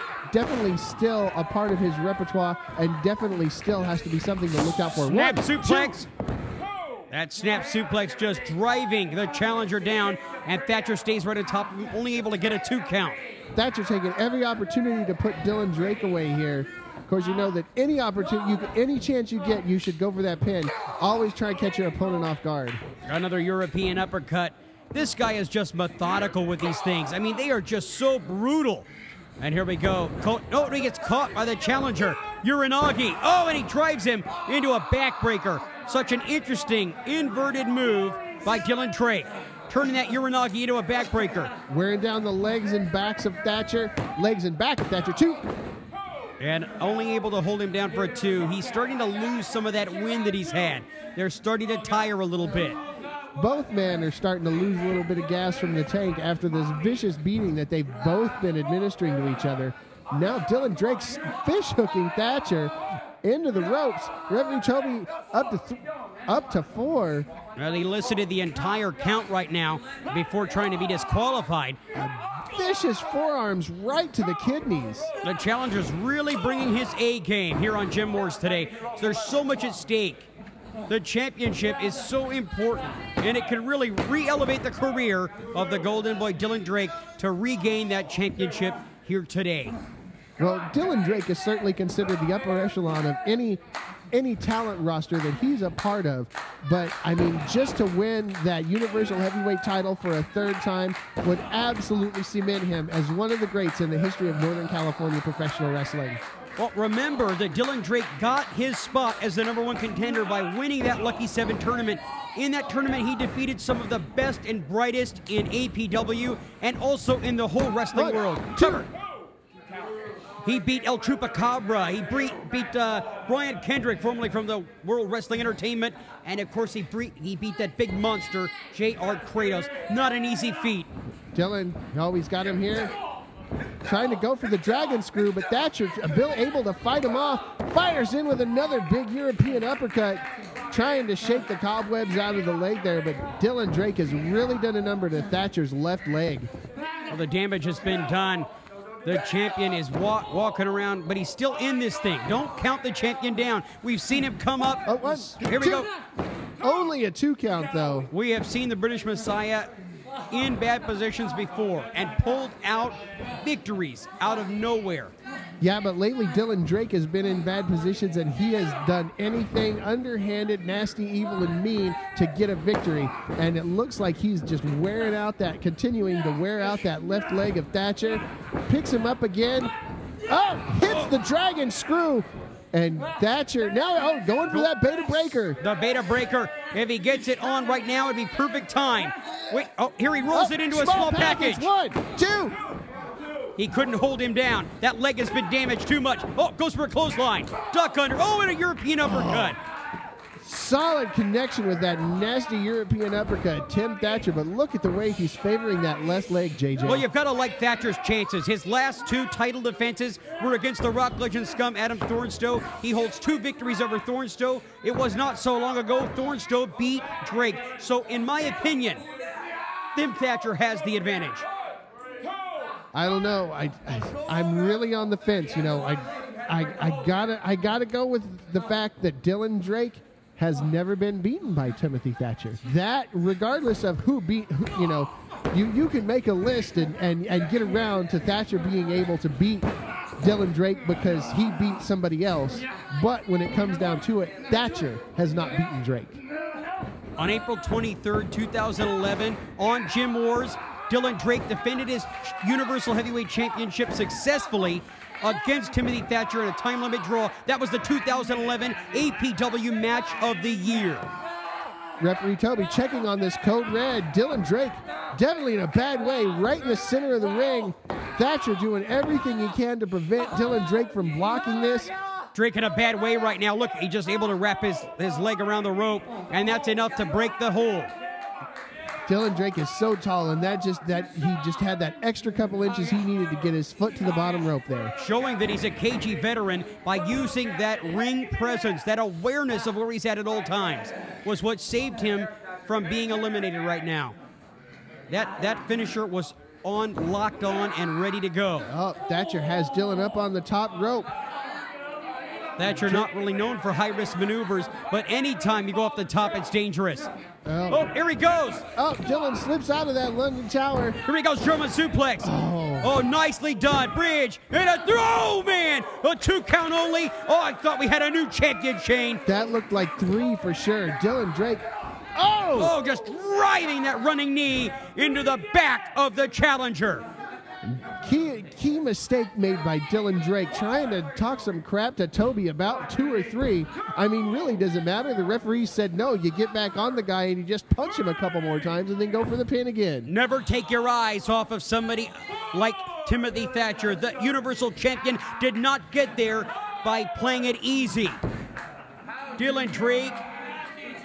still a part of his repertoire, and definitely still has to be something to look out for. Snap suplex. That snap suplex just driving the challenger down, and Thatcher stays right on top, only able to get a 2 count. Thatcher taking every opportunity to put Dylan Drake away here. Of course, you know that any opportunity, any chance you get, you should go for that pin. Always try and catch your opponent off guard. Another European uppercut. This guy is just methodical with these things. I mean, they are just so brutal. And here we go. Oh, he gets caught by the challenger, Uranagi. Oh, and he drives him into a backbreaker. Such an interesting inverted move by Dylan Drake, turning that Uranagi into a backbreaker. Wearing down the legs and backs of Thatcher. Legs and back of Thatcher, 2. And only able to hold him down for a 2. He's starting to lose some of that wind that he's had. They're starting to tire a little bit. Both men are starting to lose a little bit of gas from the tank after this vicious beating that they've both been administering to each other. Now Dylan Drake's fish hooking Thatcher into the ropes. Referee Toby up to 4. Well, he elicited the entire count right now before trying to be disqualified. Vicious forearms right to the kidneys. The challenger's really bringing his A game here on Gym Wars today. There's so much at stake. The championship is so important, and it can really re-elevate the career of the Golden Boy Dylan Drake to regain that championship here today. Well, Dylan Drake is certainly considered the upper echelon of any talent roster that he's a part of. But, I mean, just to win that Universal Heavyweight title for a 3rd time would absolutely cement him as one of the greats in the history of Northern California professional wrestling. Well, remember that Dylan Drake got his spot as the #1 contender by winning that Lucky 7 tournament. In that tournament, he defeated some of the best and brightest in APW and also in the whole wrestling world. 2. He beat El Chupacabra. He beat Brian Kendrick, formerly from the World Wrestling Entertainment. And, of course, he beat that big monster, J.R. Kratos. Not an easy feat. Dylan, he's got him here. Trying to go for the dragon screw, but Thatcher able to fight him off. Fires in with another big European uppercut. Trying to shake the cobwebs out of the leg there, but Dylan Drake has really done a number to Thatcher's left leg. Well, the damage has been done. The champion is walking around, but he's still in this thing. Don't count the champion down. We've seen him come up. Oh, 1, Here we 2. go. Only a 2 count, though. We have seen the British Messiah in bad positions before and pulled out victories out of nowhere. Yeah, but lately Dylan Drake has been in bad positions, and he has done anything underhanded, nasty, evil, and mean to get a victory. And it looks like he's just continuing to wear out that left leg of Thatcher. Picks him up again. Oh, hits the dragon screw. And Thatcher now going for that beta breaker. The beta breaker. If he gets it on right now, it'd be perfect time. Wait, here he rolls it into a small package. 1, 2. He couldn't hold him down. That leg has been damaged too much. Oh, goes for a clothesline. Duck under. Oh, and a European uppercut. Solid connection with that nasty European uppercut, Tim Thatcher, but look at the way he's favoring that left leg, JJ. Well, you've got to like Thatcher's chances. His last 2 title defenses were against the Rock Legend scum, Adam Thornstowe. He holds 2 victories over Thornstowe. It was not so long ago Thornstowe beat Drake. So, in my opinion, Tim Thatcher has the advantage. I don't know. I'm really on the fence. You know, I gotta go with the fact that Dylan Drake has never been beaten by Timothy Thatcher. That, regardless of who beat, you know, you can make a list and get around to Thatcher being able to beat Dylan Drake because he beat somebody else. But when it comes down to it, Thatcher has not beaten Drake. On April 23rd, 2011, on Gym Wars, Dylan Drake defended his Universal Heavyweight Championship successfully against Timothy Thatcher in a time limit draw. That was the 2011 APW Match of the Year. Referee Toby checking on this code red. Dylan Drake definitely in a bad way, right in the center of the ring. Thatcher doing everything he can to prevent Dylan Drake from blocking this. Drake in a bad way right now. Look, he's just able to wrap his leg around the rope, and that's enough to break the hold. Dylan Drake is so tall, and he just had that extra couple inches he needed to get his foot to the bottom rope there. Showing that he's a KG veteran by using that ring presence, that awareness of where he's at all times, was what saved him from being eliminated right now. That finisher was locked on, and ready to go. Oh, Thatcher has Dylan up on the top rope. Thatcher not really known for high-risk maneuvers, but anytime you go off the top, it's dangerous. Oh, here he goes. Oh, Dylan slips out of that London Tower. Here he goes, German suplex. Oh, nicely done. Bridge, and a throw, man. A 2 count only. Oh, I thought we had a new champion, Shane. That looked like 3 for sure. Dylan Drake. Oh, just driving that running knee into the back of the challenger. Key mistake made by Dylan Drake, trying to talk some crap to Toby about 2 or 3. I mean, really, does it matter? The referee said no. You get back on the guy and you just punch him a couple more times and then go for the pin again. Never take your eyes off of somebody like Timothy Thatcher. The Universal Champion did not get there by playing it easy. Dylan Drake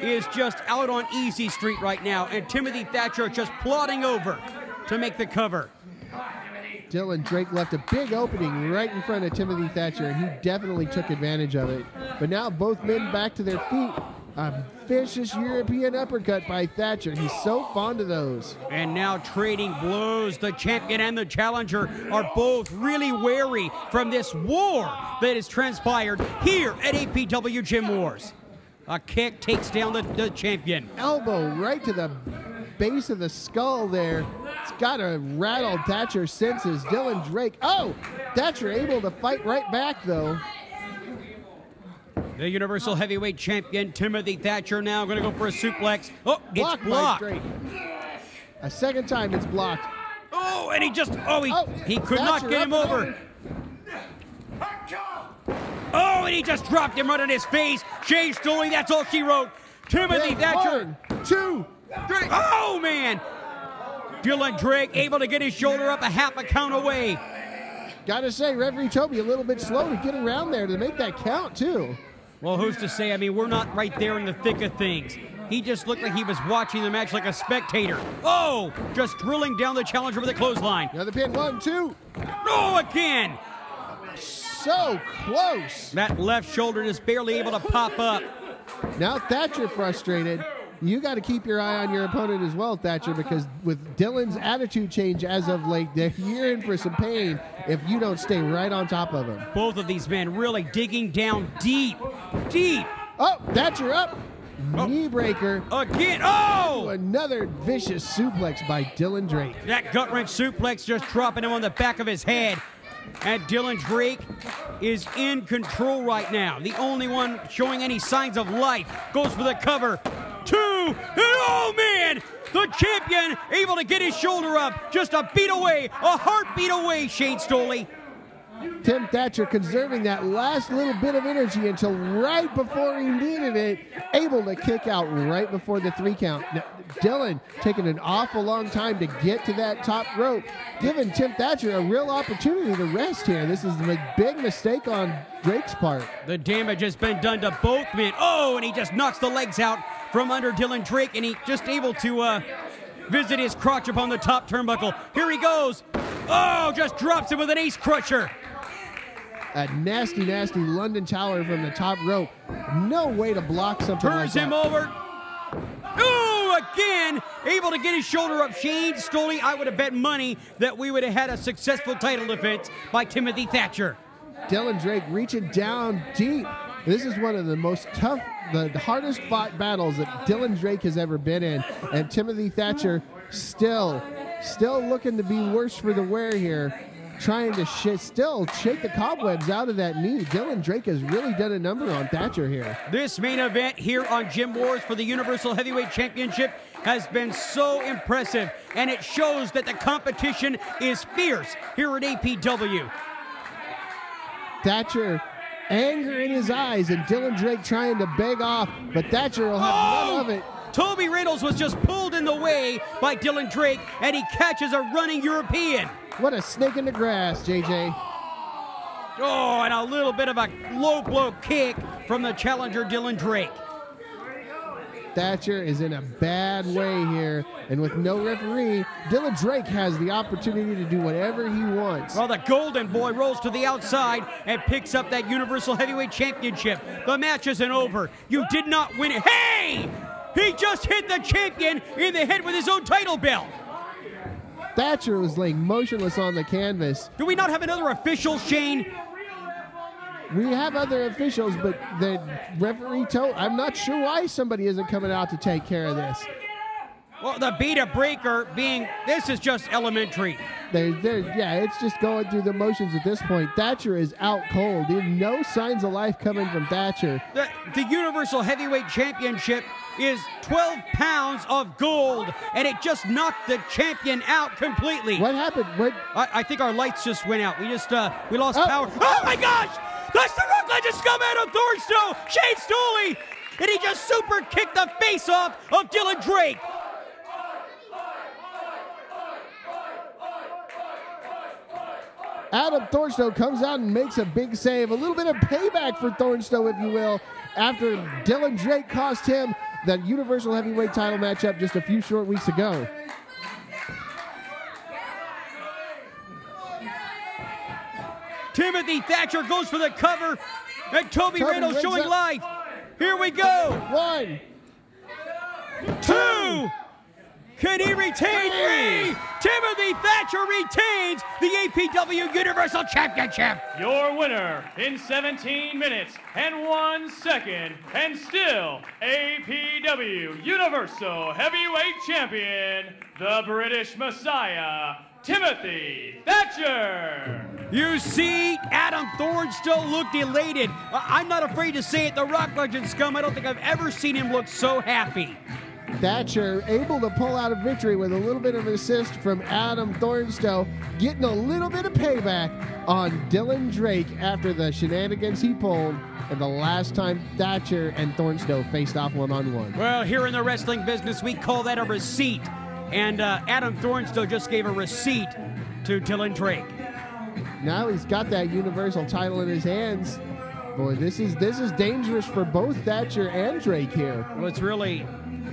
is just out on easy street right now, and Timothy Thatcher just plodding over to make the cover. Dylan Drake left a big opening right in front of Timothy Thatcher, and he definitely took advantage of it. But now both men back to their feet. A vicious European uppercut by Thatcher. He's so fond of those. And now trading blows. The champion and the challenger are both really wary from this war that has transpired here at APW Gym Wars. A kick takes down the champion. Elbow right to the base of the skull there. It's got to rattle Thatcher's senses. Dylan Drake. Oh, Thatcher able to fight right back, though. The Universal Heavyweight Champion, Timothy Thatcher, now going to go for a suplex. Oh, it's blocked. A second time it's blocked. Oh, and he could not get him over. Oh, and he just dropped him right on his face. Shane Stolli, that's all she wrote. Timothy Thatcher. 1, 2, 3. Oh, man. Dylan Drake able to get his shoulder up a half a count away. Gotta say, referee Toby a little bit slow to get around there to make that count, too. Well, who's to say? I mean, we're not right there in the thick of things. He just looked like he was watching the match like a spectator. Oh, just drilling down the challenger with a clothesline. Another pin, 1, 2. Oh, again. So close. That left shoulder just barely able to pop up. Now Thatcher frustrated. You got to keep your eye on your opponent as well, Thatcher, because with Dylan's attitude change as of late, you're in for some pain if you don't stay right on top of him. Both of these men really digging down deep, deep. Oh, Thatcher up. Knee breaker. Again. Oh! Another vicious suplex by Dylan Drake. That gut wrench suplex just dropping him on the back of his head. And Dylan Drake is in control right now. The only one showing any signs of life. Goes for the cover. 2. And oh, man! The champion able to get his shoulder up. Just a beat away. A heartbeat away, Shane Stolli. Tim Thatcher conserving that last little bit of energy until right before he needed it, able to kick out right before the 3 count. Now, Dylan taking an awful long time to get to that top rope, giving Tim Thatcher a real opportunity to rest here. This is a big mistake on Drake's part. The damage has been done to both men. Oh, and he just knocks the legs out from under Dylan Drake, and he just able to visit his crotch upon the top turnbuckle. Here he goes. Oh, just drops him with an ace crusher. A nasty, nasty London Tower from the top rope. No way to block something like that. Turns him over. Ooh, again, able to get his shoulder up. Shane Stolli, I would have bet money that we would have had a successful title defense by Timothy Thatcher. Dylan Drake reaching down deep. This is one of the most tough, the hardest fought battles that Dylan Drake has ever been in. And Timothy Thatcher still looking to be worse for the wear here. Trying to still shake the cobwebs out of that knee. Dylan Drake has really done a number on Thatcher here. This main event here on Gym Wars for the Universal Heavyweight Championship has been so impressive, and it shows that the competition is fierce here at APW. Thatcher, anger in his eyes, and Dylan Drake trying to beg off, but Thatcher will have none of it. Toby Riddles was just pulled in the way by Dylan Drake, and he catches a running European. What a snake in the grass, JJ. Oh, and a little bit of a low blow kick from the challenger, Dylan Drake. Thatcher is in a bad way here, and with no referee, Dylan Drake has the opportunity to do whatever he wants. Well, the Golden Boy rolls to the outside and picks up that Universal Heavyweight Championship. The match isn't over. You did not win it. Hey! He just hit the champion in the head with his own title belt. Thatcher was laying motionless on the canvas. Do we not have another official, Shane? We have other officials, but the referee I'm not sure why somebody isn't coming out to take care of this. Well, the Beta Breaker being, this is just elementary. Yeah, it's just going through the motions at this point. Thatcher is out cold. There's no signs of life coming from Thatcher. The Universal Heavyweight Championship is 12 pounds of gold, and it just knocked the champion out completely. What happened? I think our lights just went out. We lost power. Oh my gosh! That's the Rock Legend scum Adam Thornstowe, Shane Stolli, and he just super kicked the face off of Dylan Drake. Adam Thornstowe comes out and makes a big save. A little bit of payback for Thornstowe, if you will, after Dylan Drake cost him that Universal Heavyweight title matchup just a few short weeks ago. Timothy Thatcher goes for the cover, and Toby Riddle showing life. Here we go. 1, 2. Can he retain 3? Timothy Thatcher retains the APW Universal Championship. Your winner in 17 minutes and 1 second, and still APW Universal Heavyweight Champion, the British Messiah, Timothy Thatcher. You see, Adam Thornstowe looked elated. I'm not afraid to say it, the Rock Legend scum. I don't think I've ever seen him look so happy. Thatcher able to pull out a victory with a little bit of an assist from Adam Thornstowe, getting a little bit of payback on Dylan Drake after the shenanigans he pulled and the last time Thatcher and Thornstowe faced off one-on-one. Well, here in the wrestling business, we call that a receipt. And Adam Thornstowe just gave a receipt to Dylan Drake. Now he's got that Universal title in his hands. Boy, this is dangerous for both Thatcher and Drake here. Well, it's really...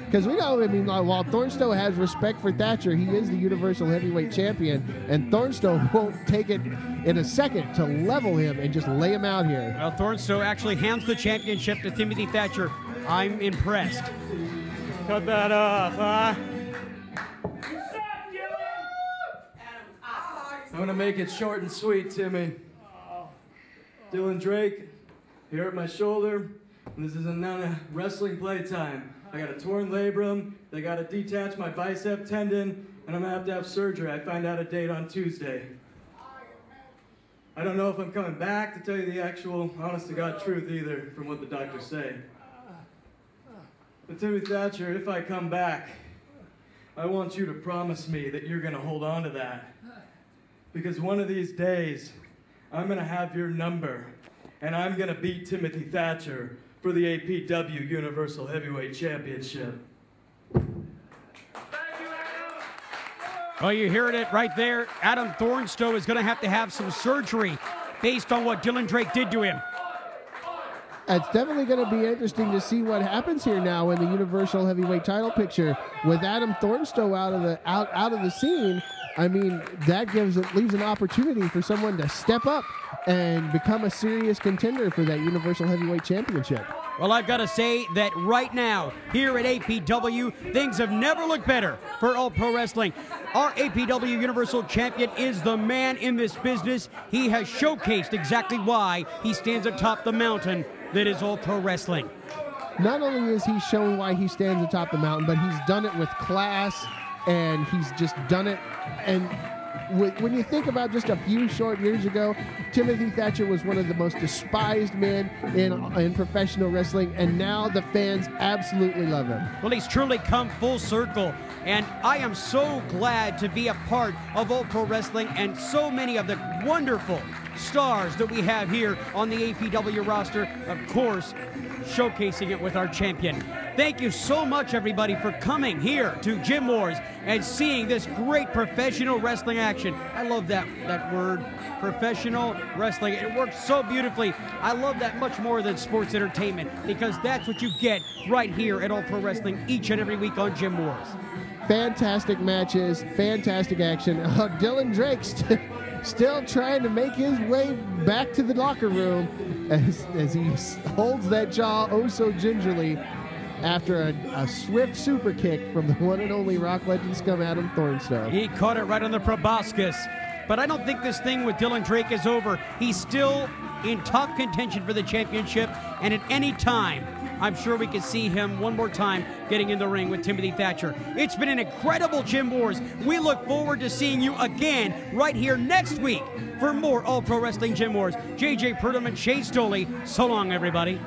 Because we know, I mean, while Thornstowe has respect for Thatcher, he is the Universal Heavyweight Champion, and Thornstowe won't take it in a second to level him and just lay him out here. Well, Thornstowe actually hands the championship to Timothy Thatcher. I'm impressed. Cut that off, huh? I'm gonna make it short and sweet, Timmy. Dylan Drake, here at my shoulder, and this is none of wrestling playtime. I got a torn labrum, they gotta detach my bicep tendon, and I'm gonna have to have surgery. I find out a date on Tuesday. I don't know if I'm coming back to tell you the actual, honest-to-God truth either, from what the doctors say. But Timothy Thatcher, if I come back, I want you to promise me that you're gonna hold on to that. Because one of these days, I'm going to have your number, and I'm going to beat Timothy Thatcher for the APW Universal Heavyweight Championship. Well, you're hearing it right there. Adam Thornstowe is going to have some surgery based on what Dylan Drake did to him. It's definitely going to be interesting to see what happens here now in the Universal Heavyweight title picture with Adam Thornstowe out of the scene. I mean, that leaves an opportunity for someone to step up and become a serious contender for that Universal Heavyweight Championship. Well, I've got to say that right now, here at APW, things have never looked better for All Pro Wrestling. Our APW Universal Champion is the man in this business. He has showcased exactly why he stands atop the mountain that is All Pro Wrestling. Not only is he shown why he stands atop the mountain, but he's done it with class, and he's just done it. And when you think about just a few short years ago, Timothy Thatcher was one of the most despised men in professional wrestling, and now the fans absolutely love him. Well, he's truly come full circle, and I am so glad to be a part of All Pro Wrestling and so many of the wonderful stars that we have here on the APW roster, of course, showcasing it with our champion. Thank you so much, everybody, for coming here to Gym Wars and seeing this great professional wrestling action. I love that word, professional wrestling. It works so beautifully. I love that much more than sports entertainment, because that's what you get right here at All Pro Wrestling each and every week on Gym Wars. Fantastic matches, fantastic action. Dylan Drake still trying to make his way back to the locker room as he holds that jaw oh so gingerly after a swift super kick from the one and only Rock Legend scum Adam Thornstowe. He caught it right on the proboscis. But I don't think this thing with Dylan Drake is over. He's still in top contention for the championship, and at any time, I'm sure we could see him one more time getting in the ring with Timothy Thatcher. It's been an incredible Gym Wars. We look forward to seeing you again right here next week for more All Pro Wrestling Gym Wars. JJ Purdum and Shea Stolli. So long, everybody.